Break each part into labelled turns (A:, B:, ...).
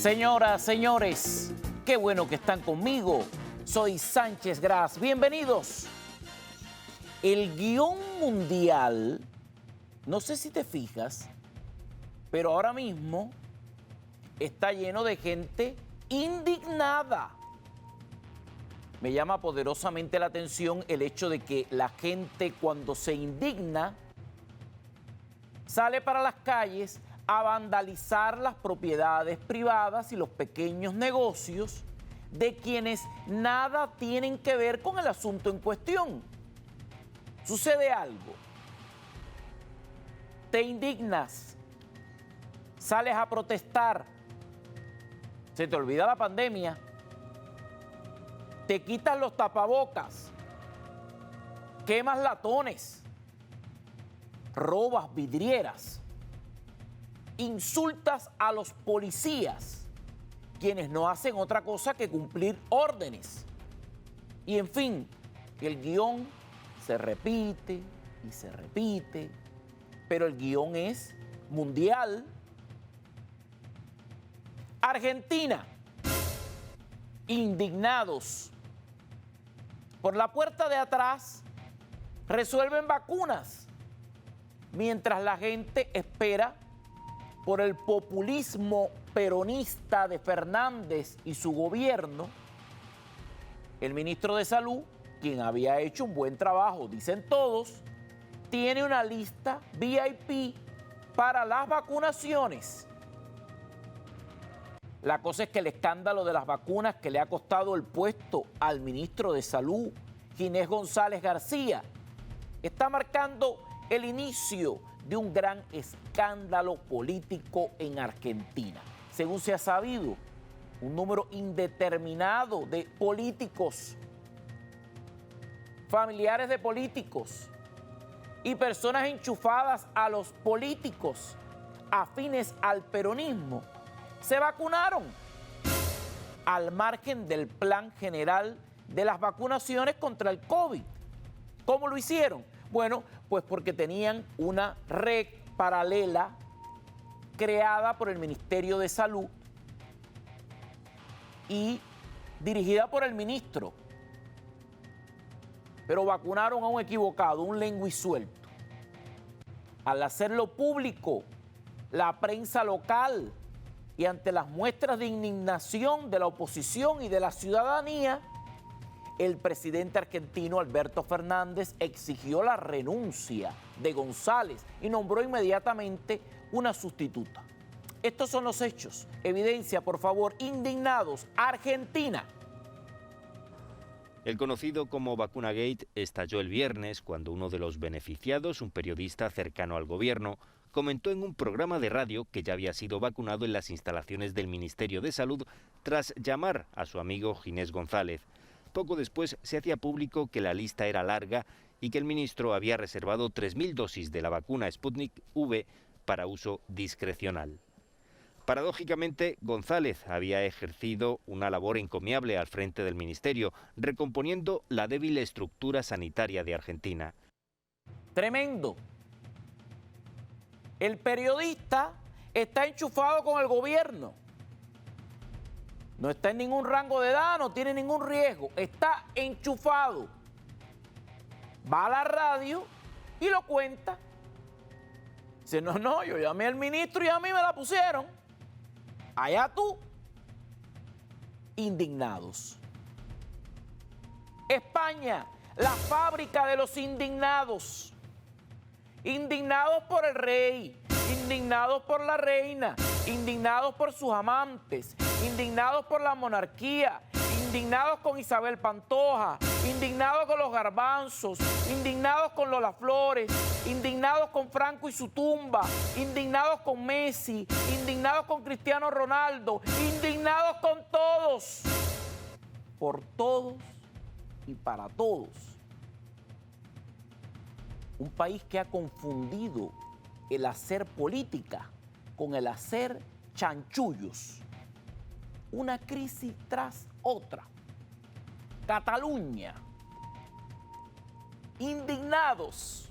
A: Señoras, señores, qué bueno que están conmigo. Soy Sánchez Gras. Bienvenidos. El guión mundial, no sé si te fijas, pero ahora mismo está lleno de gente indignada. Me llama poderosamente la atención el hecho de que la gente, cuando se indigna, sale para las calles a vandalizar las propiedades privadas y los pequeños negocios de quienes nada tienen que ver con el asunto en cuestión. Sucede algo, te indignas, sales a protestar, se te olvida la pandemia, te quitas los tapabocas, quemas latones, robas vidrieras, insultas a los policías, quienes no hacen otra cosa que cumplir órdenes. Y en fin, el guión se repite y se repite, pero el guión es mundial. Argentina, indignados. Por la puerta de atrás resuelven vacunas, mientras la gente espera por el populismo peronista de Fernández y su gobierno. El ministro de Salud, quien había hecho un buen trabajo, dicen todos, tiene una lista VIP para las vacunaciones. La cosa es que el escándalo de las vacunas que le ha costado el puesto al ministro de Salud, Ginés González García, está marcando el inicio de un gran escándalo político en Argentina. Según se ha sabido, un número indeterminado de políticos, familiares de políticos y personas enchufadas a los políticos afines al peronismo se vacunaron al margen del plan general de las vacunaciones contra el COVID. ¿Cómo lo hicieron? Bueno, pues porque tenían una red paralela creada por el Ministerio de Salud y dirigida por el ministro. Pero vacunaron a un equivocado, un lenguisuelto. Al hacerlo público, la prensa local y ante las muestras de indignación de la oposición y de la ciudadanía, el presidente argentino Alberto Fernández exigió la renuncia de González y nombró inmediatamente una sustituta. Estos son los hechos. Evidencia, por favor, indignados. Argentina.
B: El conocido como Vacunagate estalló el viernes cuando uno de los beneficiados, un periodista cercano al gobierno, comentó en un programa de radio que ya había sido vacunado en las instalaciones del Ministerio de Salud tras llamar a su amigo Ginés González. Poco después se hacía público que la lista era larga y que el ministro había reservado 3.000 dosis de la vacuna Sputnik V para uso discrecional. Paradójicamente, González había ejercido una labor encomiable al frente del ministerio, recomponiendo la débil estructura sanitaria de Argentina.
A: Tremendo. El periodista está enchufado con el gobierno. No está en ningún rango de edad, no tiene ningún riesgo. Está enchufado. Va a la radio y lo cuenta. Dice, no, yo llamé al ministro y a mí me la pusieron. Allá tú. Indignados. España, la fábrica de los indignados. Indignados por el rey, indignados por la reina, indignados por sus amantes, indignados por la monarquía, indignados con Isabel Pantoja, indignados con los garbanzos, indignados con Lola Flores, indignados con Franco y su tumba, indignados con Messi, indignados con Cristiano Ronaldo, indignados con todos, por todos y para todos. Un país que ha confundido el hacer política con el hacer chanchullos. Una crisis tras otra. Cataluña. Indignados.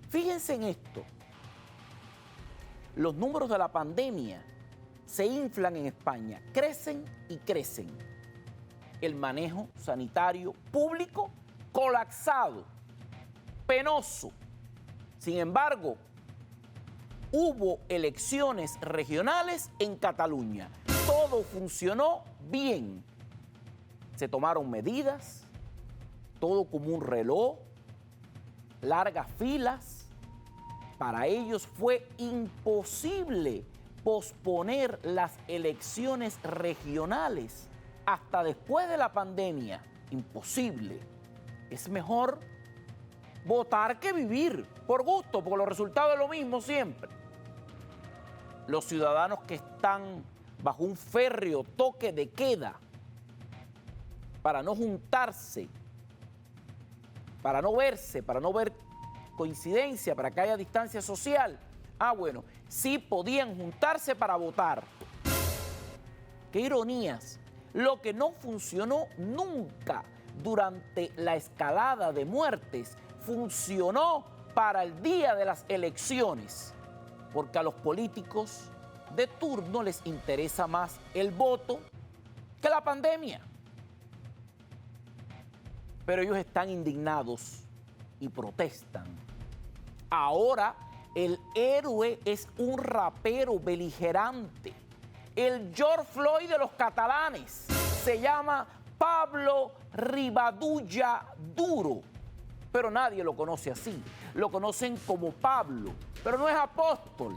A: Fíjense en esto. Los números de la pandemia se inflan en España, crecen y crecen. El manejo sanitario público colapsado, penoso. Sin embargo, hubo elecciones regionales en Cataluña. Todo funcionó bien. Se tomaron medidas, todo como un reloj, largas filas. Para ellos fue imposible posponer las elecciones regionales hasta después de la pandemia. Imposible. Es mejor votar que vivir, por gusto, porque los resultados es lo mismo siempre. Los ciudadanos que están bajo un férreo toque de queda para no juntarse, para no verse, para no ver coincidencia, para que haya distancia social. Bueno, sí podían juntarse para votar. Qué ironías. Lo que no funcionó nunca durante la escalada de muertes funcionó para el día de las elecciones, porque a los políticos de turno les interesa más el voto que la pandemia. Pero ellos están indignados y protestan. Ahora el héroe es un rapero beligerante, el George Floyd de los catalanes. Se llama Pablo Rivadulla Duro, pero nadie lo conoce así. Lo conocen como Pablo, pero no es apóstol,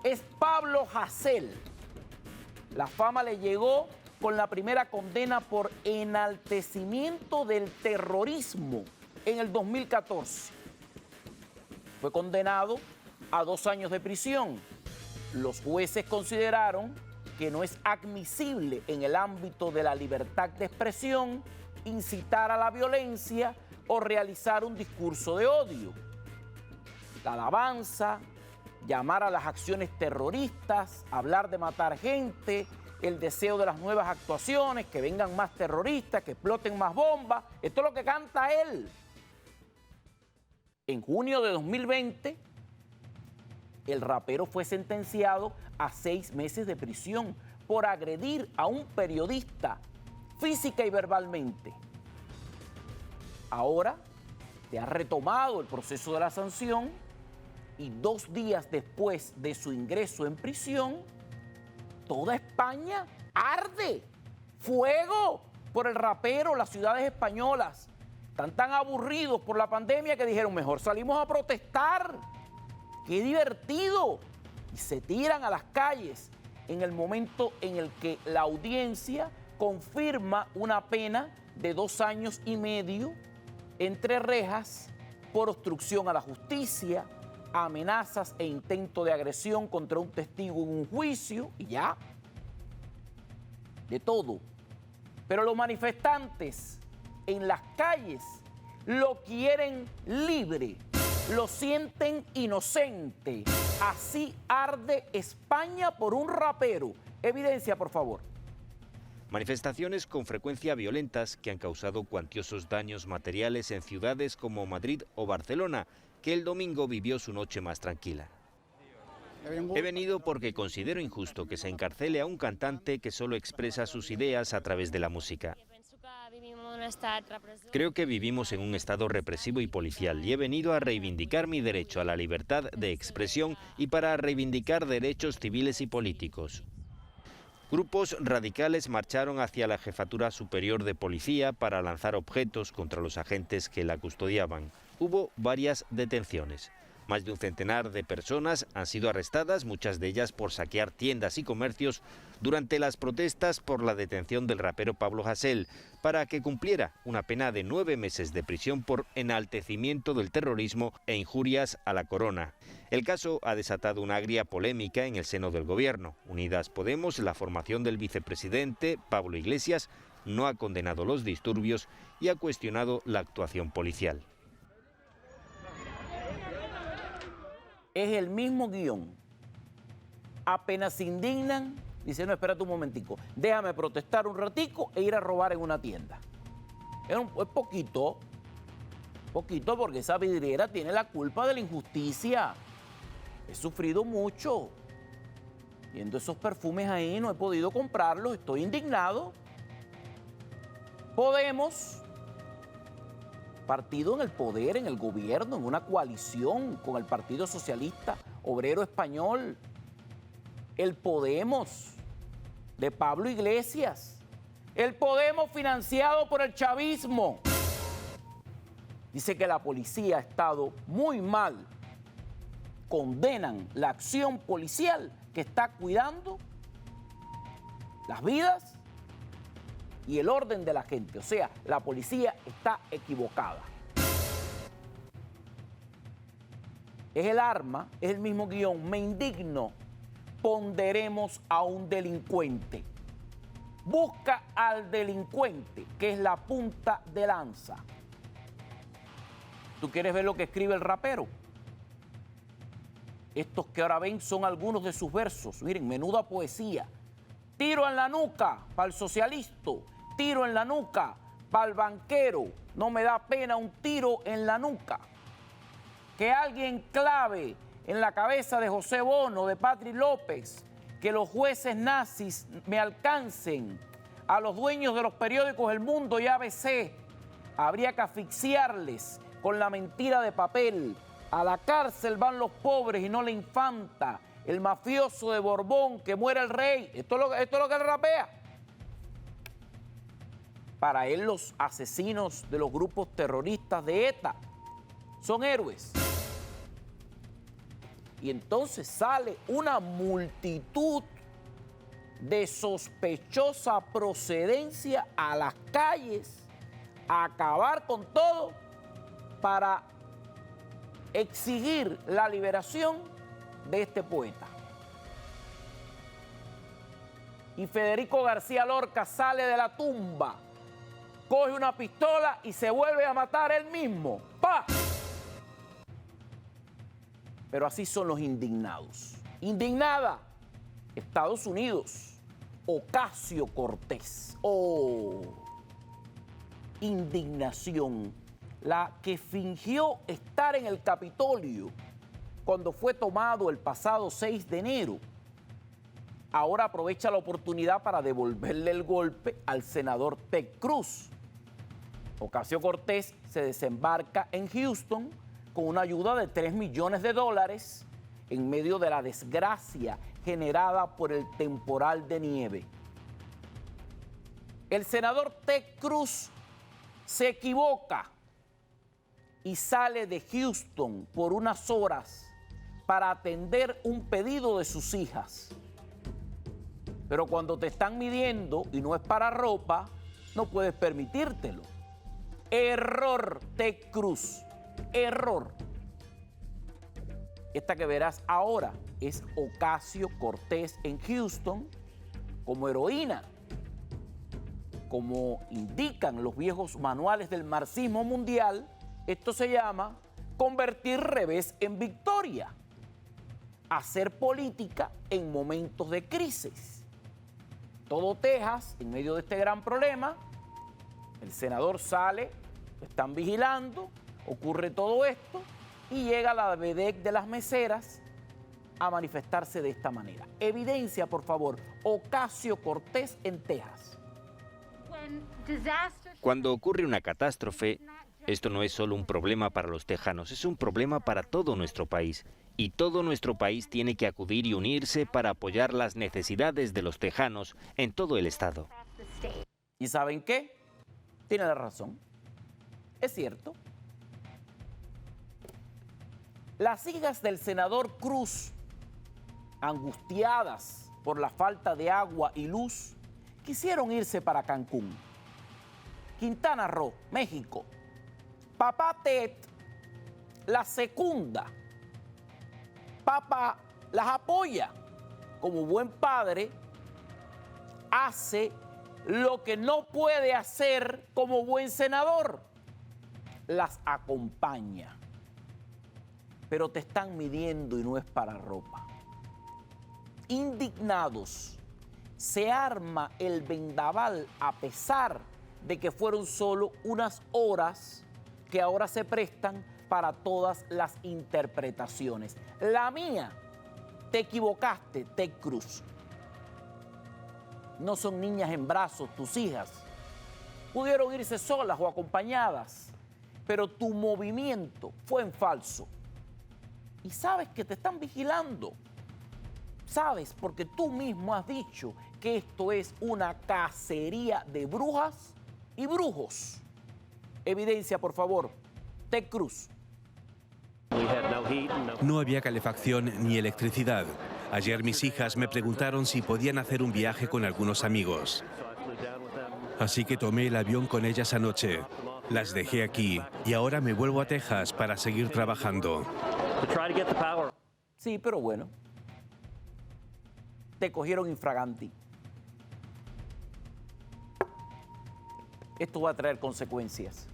A: es Pablo Hasél. La fama le llegó con la primera condena por enaltecimiento del terrorismo en el 2014. Fue condenado a 2 años de prisión. Los jueces consideraron que no es admisible en el ámbito de la libertad de expresión incitar a la violencia o realizar un discurso de odio. La alabanza, llamar a las acciones terroristas, hablar de matar gente, el deseo de las nuevas actuaciones, que vengan más terroristas, que exploten más bombas. Esto es lo que canta él. En junio de 2020, el rapero fue sentenciado a 6 meses de prisión por agredir a un periodista física y verbalmente. Ahora se ha retomado el proceso de la sanción y 2 días después de su ingreso en prisión, toda España arde. Fuego por el rapero, las ciudades españolas. Están tan aburridos por la pandemia que dijeron, mejor salimos a protestar. ¡Qué divertido! Y se tiran a las calles en el momento en el que la audiencia confirma una pena de 2 años y medio entre rejas por obstrucción a la justicia, amenazas e intento de agresión contra un testigo en un juicio y ya. De todo. Pero los manifestantes en las calles lo quieren libre, lo sienten inocente. Así arde España por un rapero. Evidencia, por favor.
B: Manifestaciones con frecuencia violentas que han causado cuantiosos daños materiales en ciudades como Madrid o Barcelona, que el domingo vivió su noche más tranquila. He venido porque considero injusto que se encarcele a un cantante que solo expresa sus ideas a través de la música. Creo que vivimos en un estado represivo y policial y he venido a reivindicar mi derecho a la libertad de expresión y para reivindicar derechos civiles y políticos. Grupos radicales marcharon hacia la Jefatura Superior de Policía para lanzar objetos contra los agentes que la custodiaban. Hubo varias detenciones. Más de un centenar de personas han sido arrestadas, muchas de ellas por saquear tiendas y comercios durante las protestas por la detención del rapero Pablo Hasél, para que cumpliera una pena de 9 meses de prisión por enaltecimiento del terrorismo e injurias a la corona. El caso ha desatado una agria polémica en el seno del gobierno. Unidas Podemos, la formación del vicepresidente Pablo Iglesias, no ha condenado los disturbios y ha cuestionado la actuación policial.
A: Es el mismo guión. Apenas se indignan, dicen, no, espérate un momentico, déjame protestar un ratico e ir a robar en una tienda. Es poquito porque esa vidriera tiene la culpa de la injusticia. He sufrido mucho Viendo esos perfumes ahí, no he podido comprarlos, estoy indignado. Podemos, partido en el poder, en el gobierno, en una coalición con el Partido Socialista Obrero Español, el Podemos de Pablo Iglesias, el Podemos financiado por el chavismo. Dice que la policía ha estado muy mal. Condenan la acción policial que está cuidando las vidas y el orden de la gente. O sea, la policía está equivocada. Es el arma, es el mismo guión. Me indigno. Ponderemos a un delincuente. Busca al delincuente, que es la punta de lanza. ¿Tú quieres ver lo que escribe el rapero? Estos que ahora ven son algunos de sus versos. Miren, menuda poesía. Tiro en la nuca para el socialista, tiro en la nuca para el banquero. No me da pena un tiro en la nuca. Que alguien clave en la cabeza de José Bono, de Patri López, que los jueces nazis me alcancen, a los dueños de los periódicos El Mundo y ABC. Habría que asfixiarles con la mentira de papel. A la cárcel van los pobres y no la infanta. El mafioso de Borbón, que muera el rey. Esto es lo que él rapea. Para él, los asesinos de los grupos terroristas de ETA son héroes. Y entonces sale una multitud de sospechosa procedencia a las calles a acabar con todo para exigir la liberación de este poeta. Y Federico García Lorca sale de la tumba, coge una pistola y se vuelve a matar él mismo. ¡Pah! Pero así son los indignados. Indignada, Estados Unidos, Ocasio Cortés. Oh, indignación. La que fingió estar en el Capitolio cuando fue tomado el pasado 6 de enero, ahora aprovecha la oportunidad para devolverle el golpe al senador Ted Cruz. Ocasio Cortés se desembarca en Houston con una ayuda de $3 millones en medio de la desgracia generada por el temporal de nieve. El senador Ted Cruz se equivoca y sale de Houston por unas horas para atender un pedido de sus hijas. Pero cuando te están midiendo y no es para ropa, no puedes permitírtelo. Error, Ted Cruz. Error. Esta que verás ahora es Ocasio Cortés en Houston como heroína. Como indican los viejos manuales del marxismo mundial, esto se llama convertir revés en victoria. Hacer política en momentos de crisis. Todo Texas, en medio de este gran problema, el senador sale, lo están vigilando, ocurre todo esto y llega la vedette de las meseras a manifestarse de esta manera. Evidencia, por favor, Ocasio Cortés en Texas.
B: Cuando ocurre una catástrofe, esto no es solo un problema para los tejanos, es un problema para todo nuestro país. Y todo nuestro país tiene que acudir y unirse para apoyar las necesidades de los tejanos en todo el estado.
A: ¿Y saben qué? Tiene la razón. Es cierto. Las hijas del senador Cruz, angustiadas por la falta de agua y luz, quisieron irse para Cancún, Quintana Roo, México. Papá Ted las secunda. Papá las apoya. Como buen padre, hace lo que no puede hacer como buen senador. Las acompaña. Pero te están midiendo y no es para ropa. Indignados, se arma el vendaval a pesar de que fueron solo unas horas que ahora se prestan para todas las interpretaciones. La mía Te equivocaste, Ted Cruz. No son niñas en brazos tus hijas. Pudieron irse solas o acompañadas, pero tu movimiento fue en falso. Y sabes que te están vigilando. Sabes, porque tú mismo has dicho que esto es una cacería de brujas y brujos. Evidencia, por favor. Ted Cruz.
C: No había calefacción ni electricidad. Ayer mis hijas me preguntaron si podían hacer un viaje con algunos amigos. Así que tomé el avión con ellas anoche. Las dejé aquí y ahora me vuelvo a Texas para seguir trabajando.
A: Sí, pero bueno. Te cogieron infraganti. Esto va a traer consecuencias.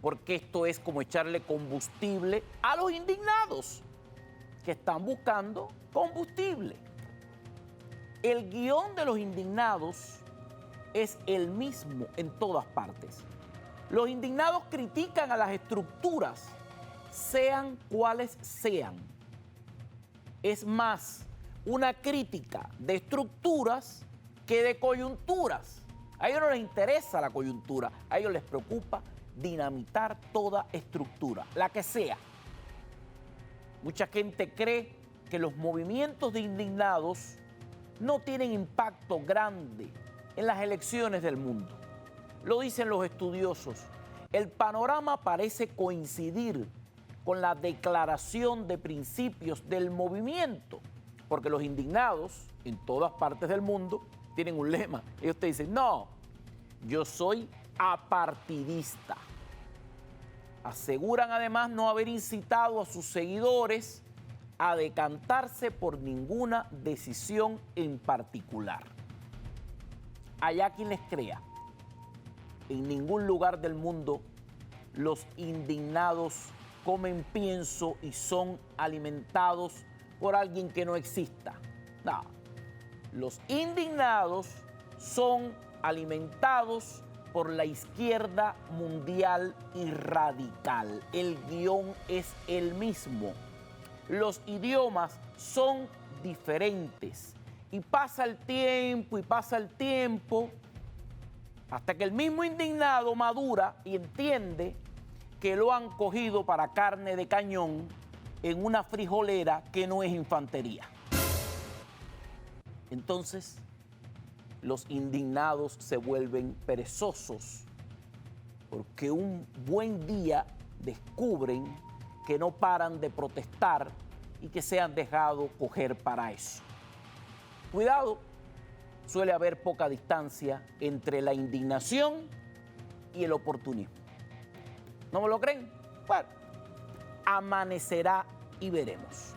A: Porque esto es como echarle combustible a los indignados que están buscando combustible. El guión de los indignados es el mismo en todas partes. Los indignados critican a las estructuras, sean cuales sean. Es más una crítica de estructuras que de coyunturas. A ellos no les interesa la coyuntura, a ellos les preocupa dinamitar toda estructura, la que sea. Mucha gente cree que los movimientos de indignados no tienen impacto grande en las elecciones del mundo. Lo dicen los estudiosos. El panorama parece coincidir con la declaración de principios del movimiento, porque los indignados en todas partes del mundo tienen un lema. Ellos te dicen, no, yo soy apartidista. Aseguran además no haber incitado a sus seguidores a decantarse por ninguna decisión en particular. Allá quien les crea, en ningún lugar del mundo los indignados comen pienso y son alimentados por alguien que no exista. No, los indignados son alimentados por la izquierda mundial y radical. El guión es el mismo. Los idiomas son diferentes. Y pasa el tiempo, hasta que el mismo indignado madura y entiende que lo han cogido para carne de cañón en una frijolera que no es infantería. Entonces, los indignados se vuelven perezosos porque un buen día descubren que no paran de protestar y que se han dejado coger para eso. Cuidado, suele haber poca distancia entre la indignación y el oportunismo. ¿No me lo creen? Bueno, amanecerá y veremos.